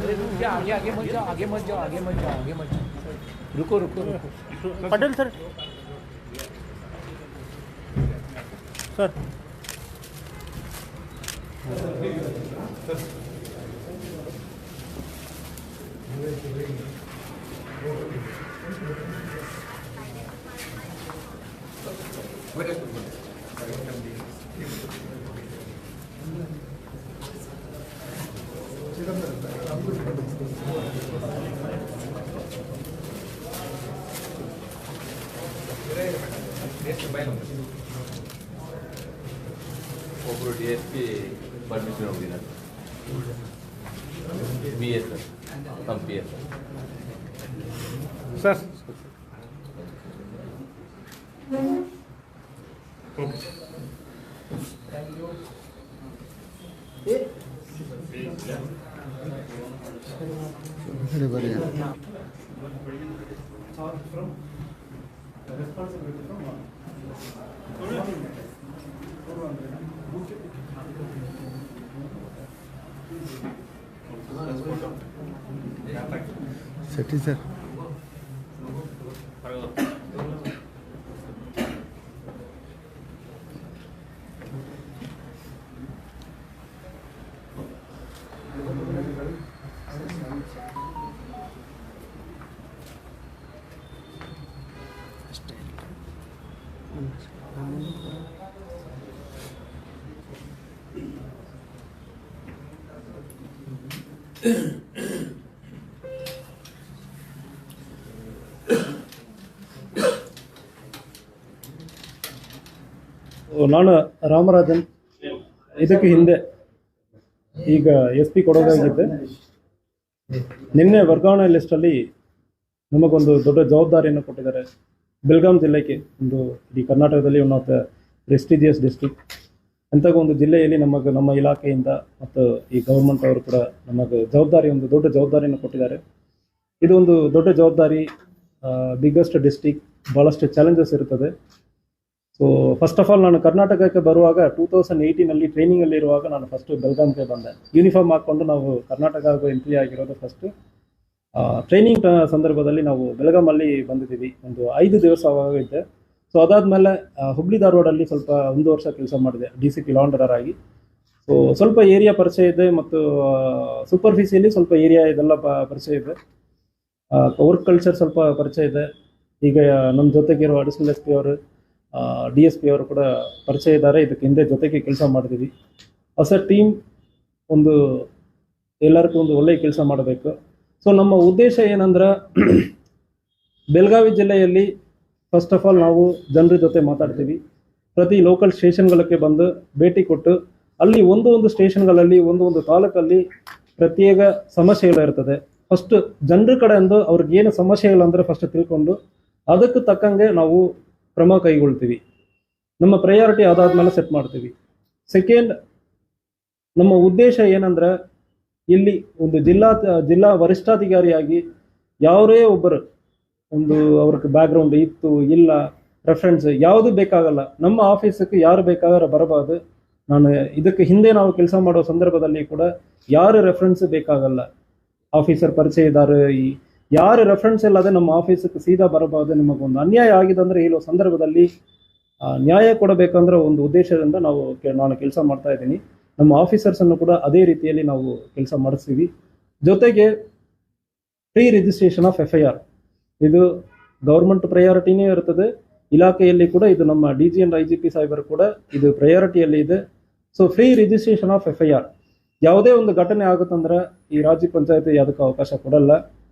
क्या आगे आगे मत जाओ, आगे मत जाओ, आगे मत जाओ, आगे मत जाओ, रुको रुको रुको। पटेल सर, सर ಒಬ್ಬರು ಡಿ ಎಸ್ ಪಿ ಪರ್ಮಿಷನ್ ಹೋಗಿದ್ದಾರೆ, ಬಿ ಎಸ್ ತಮ್ಮ ಪಿ ಎಸ್ ಸರ್ सेठी सर ನಾನು ರಾಮರಾಜನ್, ಇದಕ್ಕೆ ಹಿಂದೆ ಈಗ ಎಸ್ ಪಿ ಕೊಡೋದಾಗಿದ್ದೆ. ನಿನ್ನೆ ವರ್ಗಾವಣೆ ಲಿಸ್ಟಲ್ಲಿ ನಮಗೊಂದು ದೊಡ್ಡ ಜವಾಬ್ದಾರಿಯನ್ನು ಕೊಟ್ಟಿದ್ದಾರೆ. ಬೆಳಗಾಂ ಜಿಲ್ಲೆಗೆ ಒಂದು ಇಡೀ ಕರ್ನಾಟಕದಲ್ಲಿ one of the prestigious district ಅಂಥ ಒಂದು ಜಿಲ್ಲೆಯಲ್ಲಿ ನಮ್ಮ ಇಲಾಖೆಯಿಂದ ಮತ್ತು ಈ ಗೌರ್ಮೆಂಟ್ ಅವರು ಕೂಡ ನಮಗೆ ಒಂದು ದೊಡ್ಡ ಜವಾಬ್ದಾರಿಯನ್ನು ಕೊಟ್ಟಿದ್ದಾರೆ. ಇದು ಒಂದು ದೊಡ್ಡ ಜವಾಬ್ದಾರಿ, ಬಿಗ್ಗೆಸ್ಟ್ ಡಿಸ್ಟ್ರಿಕ್ಟ್, ಭಾಳಷ್ಟು ಚಾಲೆಂಜಸ್ ಇರುತ್ತದೆ. ಸೊ ಫಸ್ಟ್ ಆಫ್ ಆಲ್ ನಾನು ಕರ್ನಾಟಕಕ್ಕೆ ಬರುವಾಗ 2018 ಟ್ರೈನಿಂಗಲ್ಲಿರುವಾಗ ನಾನು ಫಸ್ಟು ಬೆಳಗಾಂಗೆ ಬಂದೆ. ಯೂನಿಫಾರ್ಮ್ ಹಾಕ್ಕೊಂಡು ನಾವು ಕರ್ನಾಟಕ ಎಂಟ್ರಿ ಆಗಿರೋದು ಫಸ್ಟು. ಟ್ರೈನಿಂಗ್ ಸಂದರ್ಭದಲ್ಲಿ ನಾವು ಬೆಳಗಾಮಲ್ಲಿ ಬಂದಿದ್ದೀವಿ, ಒಂದು 5 ದಿವಸ ಆವಾಗಿದ್ದೆ. ಸೊ ಅದಾದಮೇಲೆ ಹುಬ್ಳಿ ಧಾರವಾಡಲ್ಲಿ ಸ್ವಲ್ಪ 1 ವರ್ಷ ಕೆಲಸ ಮಾಡಿದೆ DCP ಲಾಂಡರರ್ ಆಗಿ. ಸೊ ಸ್ವಲ್ಪ ಏರಿಯಾ ಪರಿಚಯ ಇದೆ ಮತ್ತು ಸೂಪರ್ಫಿಸಿಯಲಿ ಸ್ವಲ್ಪ ಏರಿಯಾ ಇದೆಲ್ಲ ಪರಿಚಯ ಇದೆ. ವರ್ಕ್ ಕಲ್ಚರ್ ಸ್ವಲ್ಪ ಪರಿಚಯ ಇದೆ. ಈಗ ನಮ್ಮ ಜೊತೆಗಿರೋ ಅಡಿಷನಲ್ SP ಅವರು, DSP ಅವರು ಕೂಡ ಪರಿಚಯ ಇದ್ದಾರೆ. ಇದಕ್ಕೆ ಹಿಂದೆ ಜೊತೆಗೆ ಕೆಲಸ ಮಾಡಿದ್ದೀವಿ. ಹೊಸ ಟೀಮ್ ಒಂದು ಎಲ್ಲರಿಗೂ ಒಂದು ಒಳ್ಳೆಯ ಕೆಲಸ ಮಾಡಬೇಕು. ಸೊ ನಮ್ಮ ಉದ್ದೇಶ ಏನಂದ್ರೆ ಬೆಳಗಾವಿ ಜಿಲ್ಲೆಯಲ್ಲಿ ಫಸ್ಟ್ ಆಫ್ ಆಲ್ ನಾವು ಜನರ ಜೊತೆ ಮಾತಾಡ್ತೀವಿ. ಪ್ರತಿ ಲೋಕಲ್ ಸ್ಟೇಷನ್ಗಳಿಗೆ ಬಂದು ಭೇಟಿ ಕೊಟ್ಟು ಅಲ್ಲಿ ಒಂದು ಸ್ಟೇಷನ್ಗಳಲ್ಲಿ ಒಂದು ತಾಲೂಕಲ್ಲಿ ಪ್ರತ್ಯೇಕ ಸಮಸ್ಯೆಗಳಿರ್ತದೆ. ಫಸ್ಟ್ ಜನರ ಕಡೆಯಿಂದ ಅವ್ರಿಗೆ ಏನು ಸಮಸ್ಯೆಗಳಂದರೆ ಫಸ್ಟ್ ತಿಳ್ಕೊಂಡು ಅದಕ್ಕೆ ತಕ್ಕಂಗೆ ನಾವು ಕ್ರಮ ಕೈಗೊಳ್ತೀವಿ. ನಮ್ಮ ಪ್ರಯಾರಿಟಿ ಅದಾದ್ಮೇಲೆ ಸೆಟ್ ಮಾಡ್ತೀವಿ. ಸೆಕೆಂಡ್, ನಮ್ಮ ಉದ್ದೇಶ ಏನಂದ್ರೆ ಇಲ್ಲಿ ಒಂದು ಜಿಲ್ಲಾ ವರಿಷ್ಠಾಧಿಕಾರಿಯಾಗಿ ಯಾರೇ ಒಬ್ಬರು ಒಂದು ಅವ್ರಿಗೆ ಬ್ಯಾಕ್ಗ್ರೌಂಡ್ ಇತ್ತು ಇಲ್ಲ ರೆಫರೆನ್ಸ್ ಯಾವುದು ಬೇಕಾಗಲ್ಲ, ನಮ್ಮ ಆಫೀಸಕ್ಕೆ ಯಾರು ಬೇಕಾದ್ರೆ ಬರಬಾರ್ದು. ನಾನು ಇದಕ್ಕೆ ಹಿಂದೆ ನಾವು ಕೆಲಸ ಮಾಡೋ ಸಂದರ್ಭದಲ್ಲಿ ಕೂಡ ಯಾರು ರೆಫರೆನ್ಸ್ ಬೇಕಾಗಲ್ಲ, ಆಫೀಸರ್ ಪರಿಚಯದಾರ ಯಾರು ರೆಫರೆನ್ಸ್ ಇಲ್ಲದೆ ನಮ್ಮ ಆಫೀಸಕ್ಕೆ ಸೀದಾ ಬರಬಾರ್ದು. ನಿಮಗೊಂದು ಅನ್ಯಾಯ ಆಗಿದೆ ಅಂದರೆ ಹೇಳೋ ಸಂದರ್ಭದಲ್ಲಿ ನ್ಯಾಯ ಕೊಡಬೇಕಂದ್ರೆ ಒಂದು ಉದ್ದೇಶದಿಂದ ನಾನು ಕೆಲಸ ಮಾಡ್ತಾ ಇದ್ದೀನಿ. ನಮ್ಮ ಆಫೀಸರ್ಸನ್ನು ಕೂಡ ಅದೇ ರೀತಿಯಲ್ಲಿ ನಾವು ಕೆಲಸ ಮಾಡಿಸ್ತೀವಿ. ಜೊತೆಗೆ ಪ್ರೀ ರಿಜಿಸ್ಟ್ರೇಷನ್ ಆಫ್ FIR ಇದು ಗೌರ್ಮೆಂಟ್ ಪ್ರಯಾರಿಟಿನೇ ಇರ್ತದೆ. ಇಲಾಖೆಯಲ್ಲಿ ಕೂಡ ಇದು ನಮ್ಮ DG and IGP ಸಾಹೇಬರು ಕೂಡ ಇದು ಪ್ರಯಾರಿಟಿಯಲ್ಲಿ ಇದೆ. So free registration of FIR ಯಾವುದೇ ಒಂದು ಘಟನೆ ಆಗುತ್ತಂದ್ರೆ ಈ ರಾಜ್ಯ ಪಂಚಾಯತಿ ಅದಕ್ಕೆ ಅವಕಾಶ ಕೊಡಲ್ಲ.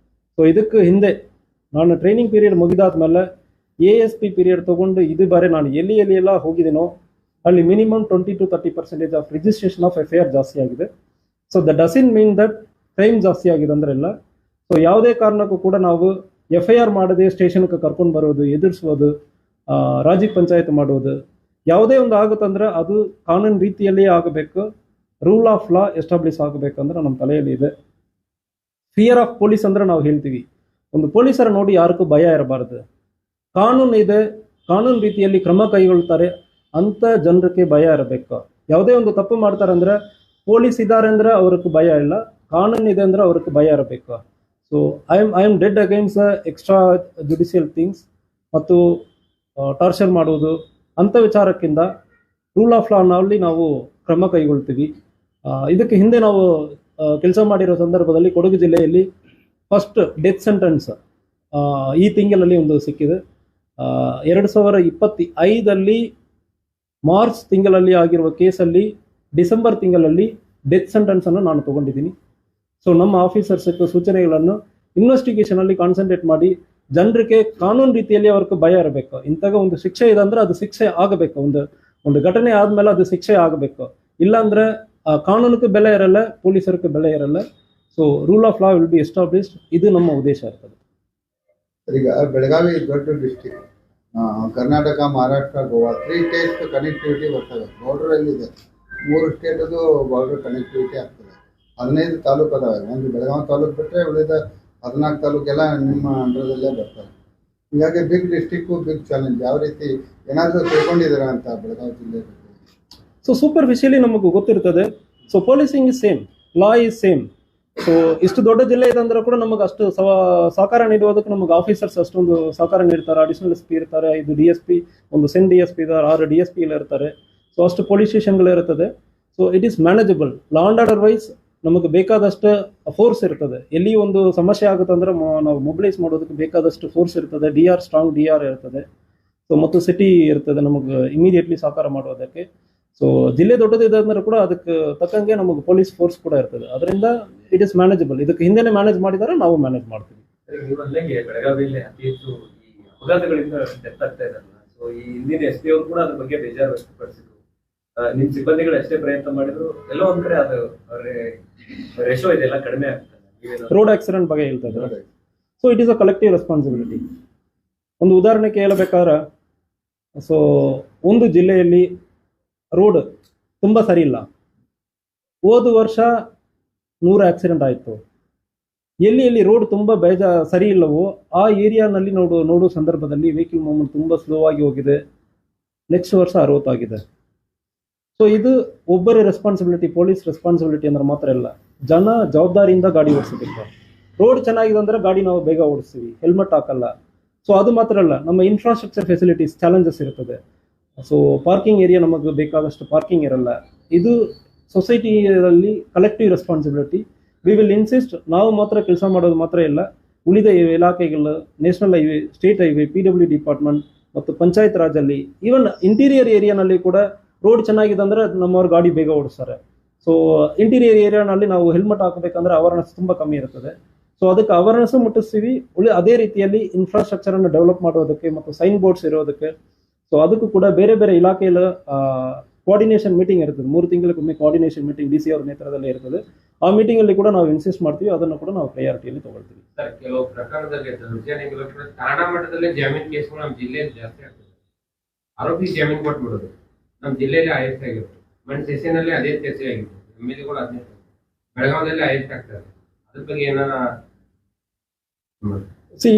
ಸೊ ಇದಕ್ಕೆ ಹಿಂದೆ ನಾನು ಟ್ರೈನಿಂಗ್ ಪೀರಿಯಡ್ ಮುಗಿದಾದ್ಮೇಲೆ ASP ಪೀರಿಯಡ್ ತೊಗೊಂಡು ಇದು ಬಾರಿ ನಾನು ಎಲ್ಲಿ ಹೋಗಿದ್ದೀನೋ ಅಲ್ಲಿ minimum 20 to 30% of registration of FIR ಜಾಸ್ತಿ ಆಗಿದೆ. So that doesn't mean that crime ಜಾಸ್ತಿ ಆಗಿದೆ ಅಂದ್ರೆ ಇಲ್ಲ. ಸೊ ಯಾವುದೇ ಕಾರಣಕ್ಕೂ ಕೂಡ ನಾವು FIR ಮಾಡದೆ ಸ್ಟೇಷನ್ಗೆ ಕರ್ಕೊಂಡು ಬರೋದು, ಎದುರಿಸೋದು, ರಾಜ್ಯ ಪಂಚಾಯತ್ ಮಾಡೋದು ಯಾವುದೇ ಒಂದು ಆಗುತ್ತಂದ್ರೆ ಅದು ಕಾನೂನು ರೀತಿಯಲ್ಲಿ ಆಗಬೇಕು. ರೂಲ್ ಆಫ್ ಲಾ ಎಸ್ಟಾಬ್ಲಿಷ್ ಆಗಬೇಕಂದ್ರೆ ನಮ್ಮ ತಲೆಯಲ್ಲಿ ಇದೆ. ಫಿಯರ್ ಆಫ್ ಪೊಲೀಸ್ ಅಂದ್ರೆ ನಾವು ಹೇಳ್ತೀವಿ, ಒಂದು ಪೊಲೀಸರ ನೋಡಿ ಯಾರಿಗೂ ಭಯ ಇರಬಾರ್ದು. ಕಾನೂನು ಇದೆ, ಕಾನೂನು ರೀತಿಯಲ್ಲಿ ಕ್ರಮ ಕೈಗೊಳ್ತಾರೆ ಅಂತ ಜನರಿಗೆ ಭಯ ಇರಬೇಕು. ಯಾವುದೇ ಒಂದು ತಪ್ಪು ಮಾಡ್ತಾರೆ ಅಂದ್ರೆ ಪೊಲೀಸ್ ಇದ್ದಾರೆ ಅಂದ್ರೆ ಅವ್ರಿಗೆ ಭಯ ಇಲ್ಲ, ಕಾನೂನು ಇದೆ ಅಂದರೆ ಅವ್ರಿಗೆ ಭಯ ಇರಬೇಕು. So I am dead against extra judicial things ಮತ್ತು ಟಾರ್ಚರ್ ಮಾಡುವುದು ಅಂಥ ವಿಚಾರಕ್ಕಿಂತ ರೂಲ್ ಆಫ್ ಲಾನಲ್ಲಿ ನಾವು ಕ್ರಮ ಕೈಗೊಳ್ತೀವಿ. ಇದಕ್ಕೆ ಹಿಂದೆ ನಾವು ಕೆಲಸ ಮಾಡಿರೋ ಸಂದರ್ಭದಲ್ಲಿ ಕೊಡಗು ಜಿಲ್ಲೆಯಲ್ಲಿ ಫಸ್ಟ್ ಡೆತ್ ಸೆಂಟೆನ್ಸ್ ಈ ತಿಂಗಳಲ್ಲಿ ಒಂದು ಸಿಕ್ಕಿದೆ. 2025 ಮಾರ್ಚ್ ತಿಂಗಳಲ್ಲಿ ಆಗಿರುವ ಕೇಸಲ್ಲಿ ಡಿಸೆಂಬರ್ ತಿಂಗಳಲ್ಲಿ ಡೆತ್ ಸೆಂಟೆನ್ಸನ್ನು ನಾನು ತೊಗೊಂಡಿದ್ದೀನಿ. ಸೊ ನಮ್ಮ ಆಫೀಸರ್ಸ್ ಸೂಚನೆಗಳನ್ನು ಇನ್ವೆಸ್ಟಿಗೇಷನಲ್ಲಿ ಕಾನ್ಸಂಟ್ರೇಟ್ ಮಾಡಿ ಜನರಿಗೆ ಕಾನೂನು ರೀತಿಯಲ್ಲಿ ಅವ್ರಿಗೆ ಭಯ ಇರಬೇಕು. ಇಂಥಾಗ ಒಂದು ಶಿಕ್ಷೆ ಇದೆ ಅಂದರೆ ಅದು ಶಿಕ್ಷೆ ಆಗಬೇಕು. ಒಂದು ಘಟನೆ ಆದಮೇಲೆ ಅದು ಶಿಕ್ಷೆ ಆಗಬೇಕು. ಇಲ್ಲಾಂದರೆ ಕಾನೂನಿಗೆ ಬೆಲೆ ಇರಲ್ಲ, ಪೊಲೀಸರಿಗೆ ಬೆಲೆ ಇರಲ್ಲ. So rule of law will be established. ಇದು ನಮ್ಮ ಉದ್ದೇಶ ಇರ್ತದೆ. ಈಗ ಬೆಳಗಾವಿ ದೊಡ್ಡ district, Karnataka, Maharashtra, Goa 3 States connectivity ಬರ್ತವೆ. ಬಾರ್ಡರಲ್ಲಿ ಇದೆ, 3 ಸ್ಟೇಟದು ಬಾರ್ಡರ್ ಕನೆಕ್ಟಿವಿಟಿ ಆಗ್ತದೆ. 15 ತಾಲೂಕು ಅದಾವೆ. ಒಂದು ಬೆಳಗಾವಿ ತಾಲೂಕು ಬಿಟ್ಟರೆ ಉಳಿದ 14 ತಾಲೂಕೆಲ್ಲ ನಿಮ್ಮ ಅಂಡರದಲ್ಲೇ ಬರ್ತವೆ. ಹೀಗಾಗಿ ಬಿಗ್ ಡಿಸ್ಟಿಕ್ಕು ಬಿಗ್ ಚಾಲೆಂಜ್. ಯಾವ ರೀತಿ ಏನಾದರೂ ತಿಳ್ಕೊಂಡಿದ್ದೀರಾ ಅಂತ ಬೆಳಗಾವಿ ಜಿಲ್ಲೆ? ಸೊ ಸೂಪರ್ಫಿಷಿಯಲಿ ನಮಗೆ ಗೊತ್ತಿರ್ತದೆ. So policing is same, law is same. So ಇಷ್ಟು ದೊಡ್ಡ ಜಿಲ್ಲೆ ಇದೆ ಅಂದ್ರೆ ಕೂಡ ನಮಗೆ ಅಷ್ಟು ಸಹಕಾರ ನೀಡುವುದಕ್ಕೆ ನಮಗೆ ಆಫೀಸರ್ಸ್ ಅಷ್ಟೊಂದು ಸಹಕಾರ ನೀಡ್ತಾರೆ. ಅಡಿಷನಲ್ SP ಇರ್ತಾರೆ, 5 DSP, ಒಂದು ಸೆನ್ DSP ಇದ್ದಾರೆ, 6 DSP ಎಲ್ಲ ಇರ್ತಾರೆ. ಸೊ ಅಷ್ಟು ಪೊಲೀಸ್ ಸ್ಟೇಷನ್ಗಳು ಇರ್ತದೆ. So it is manageable. Law and order wise ನಮಗೆ ಬೇಕಾದಷ್ಟು ಫೋರ್ಸ್ ಇರ್ತದೆ. ಎಲ್ಲಿ ಒಂದು ಸಮಸ್ಯೆ ಆಗುತ್ತೆ ಅಂದ್ರೆ ನಾವು ಮೊಬಿಲೈಸ್ ಮಾಡೋದಕ್ಕೆ ಬೇಕಾದಷ್ಟು ಫೋರ್ಸ್ ಇರ್ತದೆ. ಸ್ಟ್ರಾಂಗ್ DR ಇರ್ತದೆ. ಸೊ ಮತ್ತು ಸಿಟಿ ಇರ್ತದೆ ನಮಗೆ ಇಮಿಡಿಯೇಟ್ಲಿ ಸಹಕಾರ ಮಾಡೋದಕ್ಕೆ. ಸೊ ಜಿಲ್ಲೆ ದೊಡ್ಡದಿದೆ ಅಂದ್ರೆ ಕೂಡ ಅದಕ್ಕೆ ತಕ್ಕಂಗೆ ನಮಗೆ ಪೊಲೀಸ್ ಫೋರ್ಸ್ ಕೂಡ ಇರ್ತದೆ. ಅದರಿಂದ ಇಟ್ ಇಸ್ ಮ್ಯಾನೇಜಬಲ್. ಇದಕ್ಕೆ ಹಿಂದೆನೇ ಮ್ಯಾನೇಜ್ ಮಾಡಿದರೆ ನಾವು ಮ್ಯಾನೇಜ್ ಮಾಡ್ತೀವಿ. ನೀವು ಅಲ್ಲಿಗೆ ಬೆಳಗಾವಿಯಲ್ಲಿ ಅತಿ ಹೆಚ್ಚು ಈ ಅಪಘಾತಗಳಿಂದ ಡೆತ್ ಆಗ್ತಾ ಇದಾರಲ್ಲ, ಸೊ ಈ ಹಿಂದಿನ SP ಅವರು ಕೂಡ ಅದ್ರ ಬಗ್ಗೆ ಬೇಜಾರು ವ್ಯಕ್ತಪಡಿಸಿದ್ರು. ನಿಮ್ ಸಿಬ್ಬಂದಿಗಳು ಎಷ್ಟೇ ಪ್ರಯತ್ನ ಮಾಡಿದ್ರು ಎಲ್ಲೋ ಒಂದ್ ಕಡೆ ಅದು ರೇಷೋ ಇದೆಲ್ಲ ಕಡಿಮೆ ಆಗ್ತದೆ. ರೋಡ್ ಆಕ್ಸಿಡೆಂಟ್ ಬಗ್ಗೆ ಹೇಳ್ತಾ ಇದ್ದಾರೆ. So it is a collective responsibility. ಒಂದು ಉದಾಹರಣೆ ಕೇಳಬೇಕಾದ್ರೆ, ಸೊ ಒಂದು ಜಿಲ್ಲೆಯಲ್ಲಿ ರೋಡ್ ತುಂಬ ಸರಿ ಇಲ್ಲ. ಹೋದ ವರ್ಷ 100 ಆಕ್ಸಿಡೆಂಟ್ ಆಯಿತು. ಎಲ್ಲಿ ರೋಡ್ ತುಂಬ ಸರಿ ಇಲ್ಲವೋ ಆ ಏರಿಯಾನಲ್ಲಿ ನೋಡೋ ಸಂದರ್ಭದಲ್ಲಿ ವೆಹಿಕಲ್ ಮೂವ್ಮೆಂಟ್ ತುಂಬ ಸ್ಲೋ ಆಗಿ ಹೋಗಿದೆ. ನೆಕ್ಸ್ಟ್ ವರ್ಷ 60 ಆಗಿದೆ. ಸೊ ಇದು ಒಬ್ಬರ ರೆಸ್ಪಾನ್ಸಿಬಿಲಿಟಿ, ಪೊಲೀಸ್ ರೆಸ್ಪಾನ್ಸಿಬಿಲಿಟಿ ಅಂದ್ರೆ ಮಾತ್ರ ಇಲ್ಲ. ಜನ ಜವಾಬ್ದಾರಿಯಿಂದ ಗಾಡಿ ಓಡಿಸಬೇಕು. ರೋಡ್ ಚೆನ್ನಾಗಿದೆ ಅಂದರೆ ಗಾಡಿ ನಾವು ಬೇಗ ಓಡಿಸ್ತೀವಿ, ಹೆಲ್ಮೆಟ್ ಹಾಕಲ್ಲ. ಸೊ ಅದು ಮಾತ್ರ ಅಲ್ಲ, ನಮ್ಮ ಇನ್ಫ್ರಾಸ್ಟ್ರಕ್ಚರ್ ಫೆಸಿಲಿಟೀಸ್ ಚಾಲೆಂಜಸ್ ಇರ್ತದೆ. ಸೊ ಪಾರ್ಕಿಂಗ್ ಏರಿಯಾ ನಮಗೆ ಬೇಕಾದಷ್ಟು ಪಾರ್ಕಿಂಗ್ ಇರಲ್ಲ. ಇದು ಸೊಸೈಟಿಯಲ್ಲಿ collective responsibility. We will insist. ನಾವು ಮಾತ್ರ ಕೆಲಸ ಮಾಡೋದು ಮಾತ್ರ ಇಲ್ಲ, ಉಳಿದ ಇಲಾಖೆಗಳು, national highway, state highway, PW department ಮತ್ತು ಪಂಚಾಯತ್ ರಾಜಲ್ಲಿ, ಈವನ್ ಇಂಟೀರಿಯರ್ ಏರಿಯಾನಲ್ಲಿ ಕೂಡ ರೋಡ್ ಚೆನ್ನಾಗಿದೆ ಅಂದರೆ ನಮ್ಮವ್ರ ಗಾಡಿ ಬೇಗ ಓಡಿಸ್ತಾರೆ. ಸೊ ಇಂಟೀರಿಯರ್ ಏರಿಯಾನಲ್ಲಿ ನಾವು ಹೆಲ್ಮೆಟ್ ಹಾಕಬೇಕಂದ್ರೆ ಅವೇರ್ನೆಸ್ ತುಂಬ ಕಮ್ಮಿ ಇರ್ತದೆ. ಸೊ ಅದಕ್ಕೆ ಅವೇರ್ನೆಸ್ ಮುಟ್ಟಿಸ್ತೀವಿ. ಅದೇ ರೀತಿಯಲ್ಲಿ ಇನ್ಫ್ರಾಸ್ಟ್ರಕ್ಚರನ್ನು ಡೆವಲಪ್ ಮಾಡೋದಕ್ಕೆ ಮತ್ತು ಸೈನ್ ಬೋರ್ಡ್ಸ್ ಇರೋದಕ್ಕೆ. ಸೊ ಅದಕ್ಕೂ ಕೂಡ ಬೇರೆ ಬೇರೆ ಇಲಾಖೆಯ ಕೋಆರ್ಡಿನೇಷನ್ ಮೀಟಿಂಗ್ ಇರ್ತದೆ. 3 ತಿಂಗಳಿಗೊಮ್ಮೆ ಕೋಆರ್ಡಿನೇಷನ್ ಮೀಟಿಂಗ್ DC ಅವ್ರ ನೇತೃತ್ವದಲ್ಲಿ ಇರ್ತದೆ. ಆ ಮೀಟಿಂಗಲ್ಲಿ ಕೂಡ ನಾವು ಇನ್ಸಿಸ್ಟ್ ಮಾಡ್ತೀವಿ. ಅದನ್ನು ಕೂಡ ನಾವು ಪ್ರಯಾರಿಟಿಯಲ್ಲಿ ತಗೊಳ್ತೀವಿ. ಸರ್, ಕೆಲವು ಪ್ರಕರಣದಲ್ಲಿ ಠಾಣಾ ಮಟ್ಟದಲ್ಲಿ ಜಾಮೀನು ಕೇಸ್ಗಳು ನಮ್ಮ ಜಿಲ್ಲೆಯಲ್ಲಿ ಜಾಸ್ತಿ ಆಗ್ತದೆ. ಆರೋಪಿ ಜಾಮೀನು ಕೊಟ್ಬಿಡೋದು ನಮ್ಮ ಜಿಲ್ಲೆಯಲ್ಲಿ ಹೈಯೆಸ್ಟ್ ಆಗಿರುತ್ತೆ. ಸೆಷನಲ್ಲಿ ಅದೇ ಚರ್ಚೆ ಆಗಿರ್ತದೆ. MLAಗಳು ಅದೇ ಬೆಳಗಾವಿಯಲ್ಲಿ ಹೈಯೆಸ್ಟ್ ಆಗ್ತದೆ. ಅದ್ರ ಬಗ್ಗೆ ಏನಾರ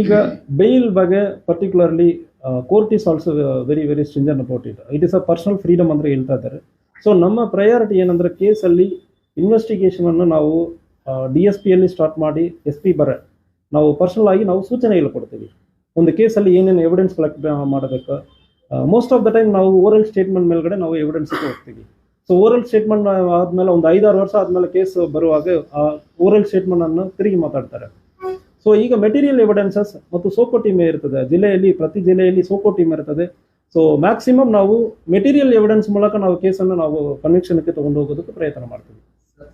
ಈಗ ಬೇಲ್ ಬಗ್ಗೆ particularly court is also very very stringent about it. It is a personal freedom ಅಂತ ಹೇಳ್ತಾ ಇದ್ದಾರೆ. ಸೊ ನಮ್ಮ ಪ್ರಯಾರಿಟಿ ಏನಂದ್ರೆ ಕೇಸಲ್ಲಿ ಇನ್ವೆಸ್ಟಿಗೇಷನನ್ನು ನಾವು DSPಯಲ್ಲಿ ಸ್ಟಾರ್ಟ್ ಮಾಡಿ SP ನಾವು ಪರ್ಸನಲ್ ಆಗಿ ನಾವು ಸೂಚನೆಗಳು ಕೊಡ್ತೀವಿ. ಒಂದು ಕೇಸಲ್ಲಿ ಏನೇನು ಎವಿಡೆನ್ಸ್ ಕಲೆಕ್ಟ್ ಮಾಡಬೇಕು. ಮೋಸ್ಟ್ ಆಫ್ ದ ಟೈಮ್ ನಾವು ಓರಲ್ ಸ್ಟೇಟ್ಮೆಂಟ್ ಮೇಲ್ಗಡೆ ನಾವು ಎವಿಡೆನ್ಸ್ಗೆ ಹೋಗ್ತೀವಿ. ಸೊ ಓರಲ್ ಸ್ಟೇಟ್ಮೆಂಟ್ ಆದಮೇಲೆ ಒಂದು 5-6 ವರ್ಷ ಆದಮೇಲೆ ಕೇಸ್ ಬರುವಾಗ ಓರಲ್ ಸ್ಟೇಟ್ಮೆಂಟನ್ನು ತಿರುಗಿ ಮಾತಾಡ್ತಾರೆ. ಸೊ ಈಗ ಮೆಟೀರಿಯಲ್ ಎವಿಡೆನ್ಸಸ್ ಮತ್ತು ಸೋಕೋ ಟೀಮ್ ಇರ್ತದೆ ಜಿಲ್ಲೆಯಲ್ಲಿ. ಪ್ರತಿ ಜಿಲ್ಲೆಯಲ್ಲಿ ಸೋಕೋ ಟೀಮ್ ಇರ್ತದೆ. ಸೊ ಮ್ಯಾಕ್ಸಿಮಮ್ ನಾವು ಮೆಟೀರಿಯಲ್ ಎವಿಡೆನ್ಸ್ ಮೂಲಕ ನಾವು ಕೇಸನ್ನು ನಾವು ಕನ್ವಿಕ್ಷನ್ಗೆ ತಗೊಂಡು ಹೋಗೋದಕ್ಕೆ ಪ್ರಯತ್ನ ಮಾಡ್ತೀವಿ.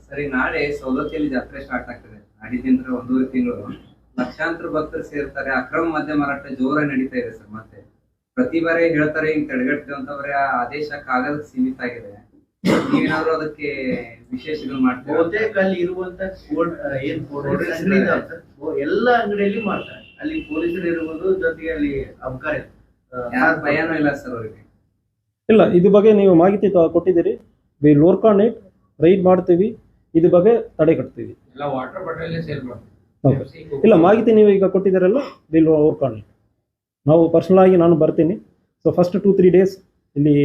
ಸರಿ, ನಾಳೆ ಸೌದತ್ತಿಯಲ್ಲಿ ಜಾತ್ರೆ ಸ್ಟಾರ್ಟ್ ಆಗ್ತದೆ. ನಾಡಿದಿಂದ 1.5 ತಿಂಗಳು ಲಕ್ಷಾಂತರ ಭಕ್ತರು ಸೇರ್ತಾರೆ. ಅಕ್ರಮ ಮದ್ಯ ಮಾರಾಟ ಜೋರಾಗಿ ನಡೀತಾ ಇದೆ ಸರ್. ಮತ್ತೆ ಪ್ರತಿ ಬಾರಿ ಹೇಳ್ತಾರೆ ಹಿಂಗ್ ತಡೆಗಟ್ತೀವಿ ಅಂತವ್ರೆ. ಆ ಆದೇಶ ಕಾಗದಕ್ಕೆ ಸೀಮಿತ ಆಗಿದೆ. ನೀವೇನಾದ್ರು ಅದಕ್ಕೆ ವಿಶೇಷಗಳು ಮಾಡ್ತೀವಿ? ಬಹುತೇಕ ಅಲ್ಲಿ ಇರುವಂತ ಎಲ್ಲ ಅಂಗಡಿಯಲ್ಲಿ ಮಾಡ್ತಾರೆ. ಅಲ್ಲಿ ಪೊಲೀಸರು ಇರುವುದು, ಜೊತೆಗೆ ಅಲ್ಲಿ ಅಬಕಾರಿ ಯಾರ ಭಯನೂ ಇಲ್ಲ ಸರ್ ಅವ್ರಿಗೆ? ಇಲ್ಲ, ಇದ್ರ ಬಗ್ಗೆ ನೀವು ಮಾಹಿತಿ ಕೊಟ್ಟಿದ್ದೀರಿ. Will work on it. Raid ಮಾಡ್ತೀವಿ, ಇದ್ರ ಬಗ್ಗೆ ತಡೆ ಕಟ್ತೀವಿ. ಎಲ್ಲ ವಾಟರ್ ಬಾಟಲ್ ಸೇಲ್ ಮಾಡ್ತೀವಿ. ಇಲ್ಲ, ಮಾಹಿತಿ ನೀವು ಈಗ ಕೊಟ್ಟಿದ್ದೀರಲ್ಲ, ವಿಲ್ ವರ್ಕ್ ಆನ್ ಇಟ್. ನಾವು ಪರ್ಸನಲ್ ಆಗಿ ನಾನು ಬರ್ತೀನಿ. ಸೊ ಫಸ್ಟ್ 2-3 ಡೇಸ್ ಇಲ್ಲಿ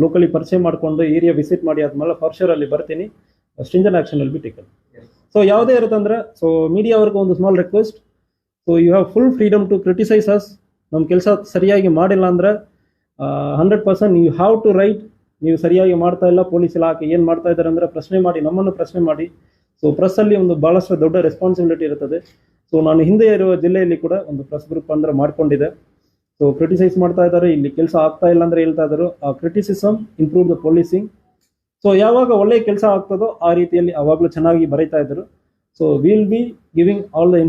ಲೋಕಲಿ ಪರಿಚಯ ಮಾಡಿಕೊಂಡು ಏರಿಯಾ ವಿಸಿಟ್ ಮಾಡಿ ಆದ್ಮೇಲೆ ಫಾರ್ ಶೂರ್ ಅಲ್ಲಿ ಬರ್ತೀನಿ. Stringent action will be taken. So ಯಾವುದೇ ಇರುತ್ತೆ ಅಂದರೆ, ಸೊ ಮೀಡಿಯಾವ್ರಿಗೆ ಒಂದು small request, so you have full freedom to criticise us. ನಮ್ಮ ಕೆಲಸ ಸರಿಯಾಗಿ ಮಾಡಿಲ್ಲ ಅಂದರೆ 100% ಯು ಹ್ಯಾವ್ ಟು ರೈಟ್. ನೀವು ಸರಿಯಾಗಿ ಮಾಡ್ತಾ ಇಲ್ಲ, ಪೊಲೀಸ್ ಇಲಾಖೆ ಏನು ಮಾಡ್ತಾ ಇದ್ದಾರೆ ಅಂದರೆ ಪ್ರಶ್ನೆ ಮಾಡಿ, ನಮ್ಮನ್ನು ಪ್ರಶ್ನೆ ಮಾಡಿ. ಸೊ ಪ್ರೆಸ್ಸಲ್ಲಿ ಒಂದು ಭಾಳಷ್ಟು ದೊಡ್ಡ ರೆಸ್ಪಾನ್ಸಿಬಿಲಿಟಿ ಇರ್ತದೆ. ಸೊ ನಾನು ಹಿಂದೆ ಇರುವ ಜಿಲ್ಲೆಯಲ್ಲಿ ಕೂಡ ಒಂದು ಪ್ರೆಸ್ ಗ್ರೂಪ್ ಅಂದರೆ ಮಾಡ್ಕೊಂಡಿದ್ದೆ. ಸೊ ಕ್ರಿಟಿಸೈಸ್ ಮಾಡ್ತಾ ಇದ್ದಾರೆ, ಇಲ್ಲಿ ಕೆಲಸ ಆಗ್ತಾ ಇಲ್ಲ ಅಂದರೆ ಹೇಳ್ತಾ ಇದ್ದಾರೆ. ಆ criticism improve the policing. So ಯಾವಾಗ ಒಳ್ಳೆಯ ಕೆಲಸ ಆಗ್ತದೋ ಆ ರೀತಿಯಲ್ಲಿ ಅವಾಗಲೂ ಚೆನ್ನಾಗಿ ಬರೀತಾ ಇದ್ದರು. So will B giving all the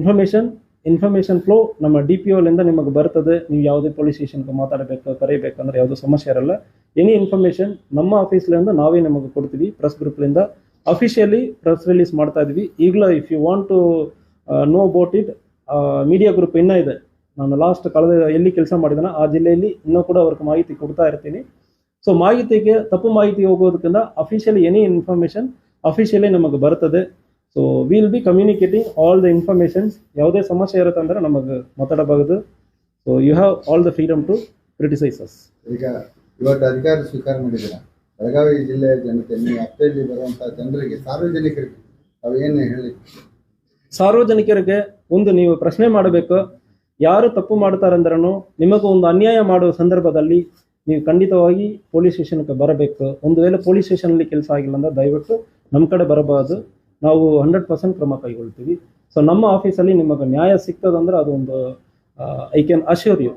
information flow ನಮ್ಮ DPOಲಿಂದ ನಿಮಗೆ ಬರ್ತದೆ. ನೀವು ಯಾವುದೇ ಪೊಲೀಸ್ ಸ್ಟೇಷನ್ಗೆ ಮಾತಾಡಬೇಕು, ಕರೀಬೇಕಂದ್ರೆ ಯಾವುದೂ ಸಮಸ್ಯೆ ಇರಲ್ಲ. ಎನಿ ಇನ್ಫಾರ್ಮೇಷನ್ ನಮ್ಮ ಆಫೀಸ್ಲಿಂದ ನಾವೇ ನಿಮಗೆ ಕೊಡ್ತೀವಿ. ಪ್ರೆಸ್ ಗ್ರೂಪ್ಲಿಂದ ಅಫಿಷಿಯಲಿ ಪ್ರೆಸ್ ರಿಲೀಸ್ ಮಾಡ್ತಾ ಇದ್ವಿ. ಈಗಲೂ if you want to know about it, media group ಇನ್ನೂ ಇದೆ. ನಾನು ಲಾಸ್ಟ್ ಕಳೆದ ಎಲ್ಲಿ ಕೆಲಸ ಮಾಡಿದಾನ ಆ ಜಿಲ್ಲೆಯಲ್ಲಿ ಇನ್ನೂ ಕೂಡ ಅವ್ರಿಗೆ ಮಾಹಿತಿ ಕೊಡ್ತಾ ಇರ್ತೀನಿ. ಸೊ ಮಾಹಿತಿಗೆ ತಪ್ಪು ಮಾಹಿತಿ ಹೋಗೋದಕ್ಕಿಂತ ಅಫಿಷಿಯಲಿ ಎನಿ ಇನ್ಫಾರ್ಮೇಷನ್ ಅಫಿಷಿಯಲಿ ನಮಗೆ ಬರ್ತದೆ. So will be communicating all the informations. ಯಾವುದೇ ಸಮಸ್ಯೆ ಇರುತ್ತೆ ಅಂದರೆ ನಮಗೆ ಮಾತಾಡಬಹುದು. So you have all the freedom to criticise us. ಈಗ ಇವತ್ತು ಅಧಿಕಾರ ಸ್ವೀಕಾರ ಮಾಡಿದ್ದೀರ, ಬೆಳಗಾವಿ ಜಿಲ್ಲೆಯ ಜನತೆ, ನೀವು ವ್ಯಾಪ್ತಿಯಲ್ಲಿ ಬರುವಂಥ ಜನರಿಗೆ, ಸಾರ್ವಜನಿಕರಿಗೆ ಅವೇನು ಹೇಳಿ? ಸಾರ್ವಜನಿಕರಿಗೆ ಒಂದು ನೀವು ಪ್ರಶ್ನೆ ಮಾಡಬೇಕು. ಯಾರು ತಪ್ಪು ಮಾಡ್ತಾರಂದ್ರೂ ನಿಮಗೂ ಒಂದು ಅನ್ಯಾಯ ಮಾಡುವ ಸಂದರ್ಭದಲ್ಲಿ ನೀವು ಖಂಡಿತವಾಗಿ ಪೊಲೀಸ್ ಸ್ಟೇಷನ್ಗೆ ಬರಬೇಕು. ಒಂದು ವೇಳೆ ಪೊಲೀಸ್ ಸ್ಟೇಷನಲ್ಲಿ ಕೆಲಸ ಆಗಿಲ್ಲ ಅಂದರೆ ದಯವಿಟ್ಟು ನಮ್ಮ ಕಡೆ ಬರಬಹುದು. ನಾವು 100% ಕ್ರಮ ಕೈಗೊಳ್ತೀವಿ. ಸೊ ನಮ್ಮ ಆಫೀಸಲ್ಲಿ ನಿಮಗೆ ನ್ಯಾಯ ಸಿಗ್ತದಂದ್ರೆ ಅದು ಒಂದು ಐ ಕ್ಯಾನ್ ಅಶ್ಯೂರ್ ಯು